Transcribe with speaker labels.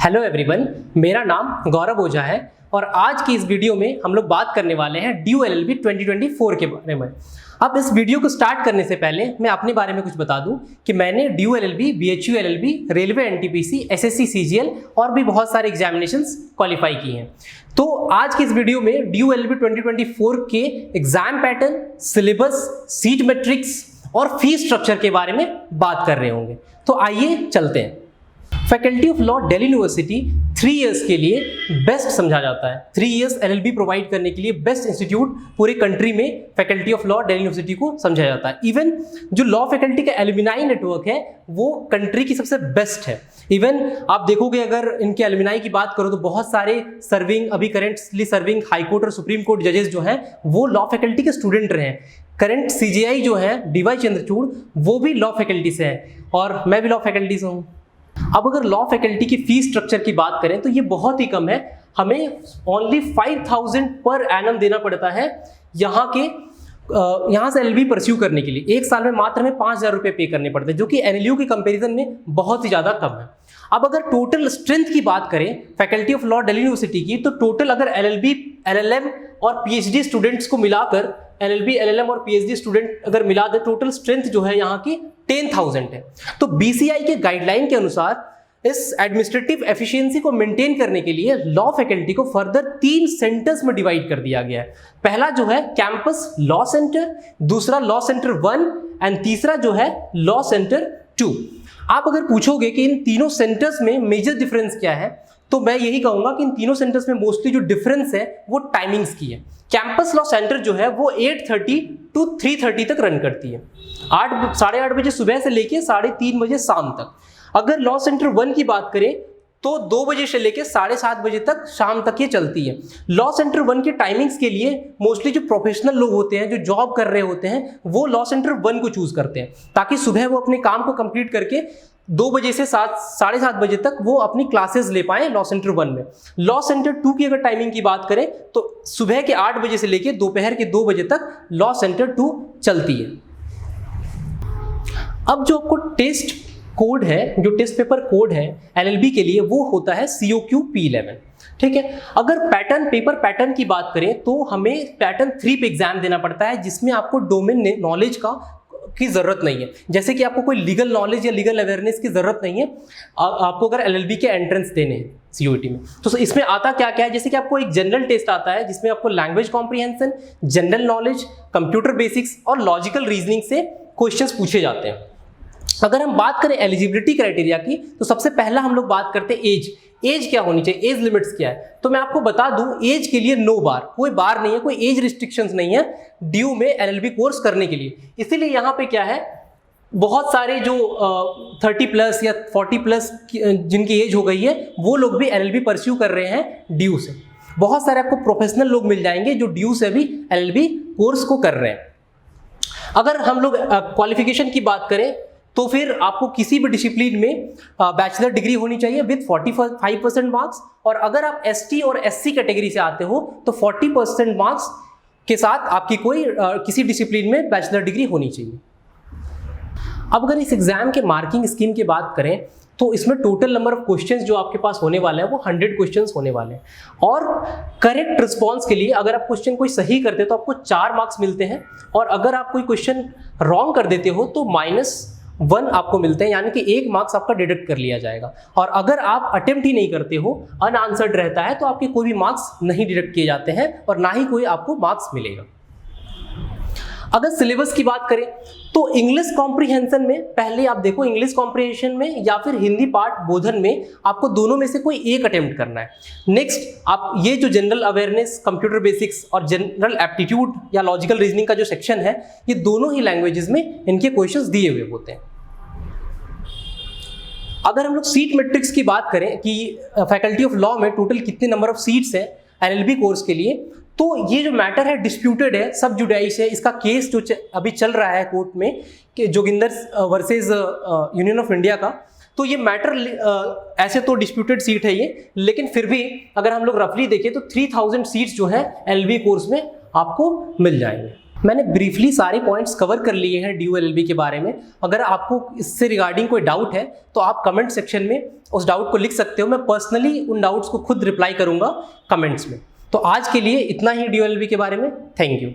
Speaker 1: Hello everyone, मेरा नाम गौरव ओझा है और आज की इस वीडियो में हम लोग बात करने वाले हैं ड्यू एलएलबी 2024 के बारे में। अब इस वीडियो को स्टार्ट करने से पहले मैं अपने बारे में कुछ बता दूं कि मैंने due LLB, BHU LLB, railway NTPC, SSC CGL और भी बहुत सारे एग्जामिनेशंस क्वालिफाई किए हैं। तो आज की इस वीडियो में ड्यू एलएलबी 2024 के exam pattern, syllabus, seat matrix और फीस स्ट्रक्चर के बारे में बात कर रहे होंगे। तो आइए चलते हैं। Faculty of law Delhi university 3 years के लिए बेस्ट समझा जाता है। 3 इयर्स एलएलबी प्रोवाइड करने के लिए बेस्ट इंस्टीट्यूट पूरे कंट्री में faculty of law Delhi university को समझा जाता है। इवन जो लॉ फैकल्टी का एलुमनाई नेटवर्क है वो कंट्री की सबसे बेस्ट है। इवन आप देखोगे, अगर इनके एलुमनाई की बात करो तो बहुत सारे अभी करेंटली सर्विंग हाई कोर्ट और सुप्रीम कोर्ट जजेस जो हैं वो लॉ फैकल्टी के स्टूडेंट रहे हैं। करंट सीजीआई जो है डीवाई चंद्रचूड़ वो भी लॉ फैकल्टी से है और मैं भी लॉ फैकल्टी से हूँ। अब अगर लॉ फैकल्टी की फीस स्ट्रक्चर की बात करें तो ये बहुत ही कम है। हमें ओनली 5000 पर एनम देना पड़ता है यहाँ से एलएलबी परस्यू करने के लिए। एक साल में मात्र में 5000 रुपये पे करने पड़ते हैं, जो कि एनएलयू के कंपैरिजन में बहुत ही ज़्यादा कम है। अब अगर टोटल स्ट्रेंथ की बात करें faculty of law Delhi university की, तो टोटल अगर एलएलबी, एलएलएम और पीएचडी स्टूडेंट्स को मिलाकर एलएलबी, एलएलएम और पीएचडी स्टूडेंट अगर मिला दे, टोटल स्ट्रेंथ जो है यहाँ की 10,000 है। तो बीसीआई के गाइडलाइन के अनुसार इस एडमिनिस्ट्रेटिव एफिशिएंसी को मेंटेन करने के लिए लॉ फैकल्टी को फर्दर 3 सेंटर्स में डिवाइड कर दिया गया है। पहला जो है कैंपस लॉ सेंटर, दूसरा लॉ सेंटर 1 एंड तीसरा जो है लॉ सेंटर 2। आप अगर पूछोगे कि इन तीनों सेंटर्स में मेजर डिफरेंस क्या है, तो मैं यही कहूंगा कि इन तीनों सेंटर्स में मोस्टली जो डिफरेंस है वो टाइमिंग्स की है। कैंपस लॉ सेंटर जो है वो 8:30 to 3:30 तक रन करती है, 8:30 बजे सुबह से लेके 3:30 बजे शाम तक। अगर लॉ सेंटर 1 की बात करें तो 2 बजे से लेकर 7:30 बजे तक शाम तक ये चलती है। लॉ सेंटर 1 के टाइमिंग्स के लिए मोस्टली जो प्रोफेशनल लोग होते हैं, जो जॉब कर रहे होते हैं, वो लॉ सेंटर 1 को चूज करते हैं ताकि सुबह वो अपने काम को कंप्लीट करके 2 बजे से 7:30 बजे तक वो अपनी क्लासेस ले पाएं लॉ सेंटर 1 में। लॉ सेंटर 2 की अगर टाइमिंग की बात करें तो सुबह के 8 बजे से लेकर दोपहर के 2 बजे तक लॉ सेंटर 2 चलती है। अब जो आपको टेस्ट कोड है, जो टेस्ट पेपर कोड है एलएलबी के लिए, वो होता है COQ P11। ठीक है। अगर पेपर पैटर्न की बात करें तो हमें पैटर्न 3 पे एग्जाम देना पड़ता है, जिसमें आपको डोमेन नॉलेज की जरूरत नहीं है। जैसे कि आपको कोई लीगल नॉलेज या लीगल अवेयरनेस की जरूरत नहीं है आपको अगर एलएलबी के एंट्रेंस देने हैं COT में। तो इसमें आता क्या क्या है, जैसे कि आपको एक जनरल टेस्ट आता है जिसमें आपको language comprehension, general knowledge, computer basics और लॉजिकल रीजनिंग से क्वेश्चंस पूछे जाते हैं। अगर हम बात करें एलिजिबिलिटी क्राइटेरिया की, तो सबसे पहला हम लोग बात करते हैं एज क्या होनी चाहिए, एज लिमिट्स क्या है। तो मैं आपको बता दूं, एज के लिए नो बार, कोई बार नहीं है, कोई एज रिस्ट्रिक्शंस नहीं है ड्यू में एलएलबी कोर्स करने के लिए। इसीलिए यहाँ पे क्या है, बहुत सारे जो 30+ या 40+ जिनकी एज हो गई है वो लोग भी एलएलबी परस्यू कर रहे हैं ड्यू से। बहुत सारे आपको प्रोफेशनल लोग मिल जाएंगे जो ड्यू से भी एलएलबी कोर्स को कर रहे हैं। अगर हम लोग क्वालिफिकेशन की बात करें तो फिर आपको किसी भी डिसिप्लिन में बैचलर डिग्री होनी चाहिए विद 45% मार्क्स, और अगर आप ST और SC कैटेगरी से आते हो तो 40% मार्क्स के साथ आपकी कोई किसी डिसिप्लिन में बैचलर डिग्री होनी चाहिए। अब अगर इस एग्जाम के मार्किंग स्कीम की बात करें तो इसमें टोटल नंबर ऑफ क्वेश्चंस जो आपके पास होने वाले हैं वो 100 क्वेश्चंस होने वाले हैं, और करेक्ट रिस्पॉन्स के लिए अगर आप क्वेश्चन कोई सही करते हो तो आपको 4 मार्क्स मिलते हैं, और अगर आप कोई क्वेश्चन रॉन्ग कर देते हो तो -1 आपको मिलते हैं, यानी कि 1 मार्क्स आपका डिडक्ट कर लिया जाएगा। और अगर आप अटेम्प्ट ही नहीं करते हो, अनआंसर्ड रहता है, तो आपके कोई भी मार्क्स नहीं डिडक्ट किए जाते हैं और ना ही कोई आपको मार्क्स मिलेगा। अगर सिलेबस की बात करें तो इंग्लिश कॉम्प्रिहेंशन में पहले आप देखो, इंग्लिश कॉम्प्रिहेंशन में या फिर हिंदी पाठ बोधन में आपको दोनों में से कोई एक अटेम्प्ट करना है। नेक्स्ट आप ये जो जनरल अवेयरनेस, कंप्यूटर बेसिक्स और जनरल एप्टीट्यूड या लॉजिकल रीजनिंग का जो सेक्शन है, ये दोनों ही लैंग्वेजेस में इनके क्वेश्चंस दिए हुए होते हैं। अगर हम लोग सीट मैट्रिक्स की बात करें कि फैकल्टी ऑफ लॉ में टोटल कितने नंबर ऑफ सीट्स है एलएलबी कोर्स के लिए, तो ये जो मैटर है डिस्प्यूटेड है, सब जुडाइस है। इसका केस जो अभी चल रहा है कोर्ट में कि Joginder versus union of India का, तो ये मैटर ऐसे तो डिस्प्यूटेड सीट है ये, लेकिन फिर भी अगर हम लोग रफली देखें तो 3000 सीट्स जो है एलएलबी कोर्स में आपको मिल जाएंगे। मैंने ब्रीफली सारे पॉइंट्स कवर कर लिए हैं ड्यू एलएलबी के बारे में। अगर आपको इससे रिगार्डिंग कोई डाउट है तो आप कमेंट सेक्शन में उस डाउट को लिख सकते हो, मैं पर्सनली उन डाउट्स को खुद रिप्लाई करूंगा कमेंट्स में। तो आज के लिए इतना ही ड्यू एलएलबी के बारे में। Thank you.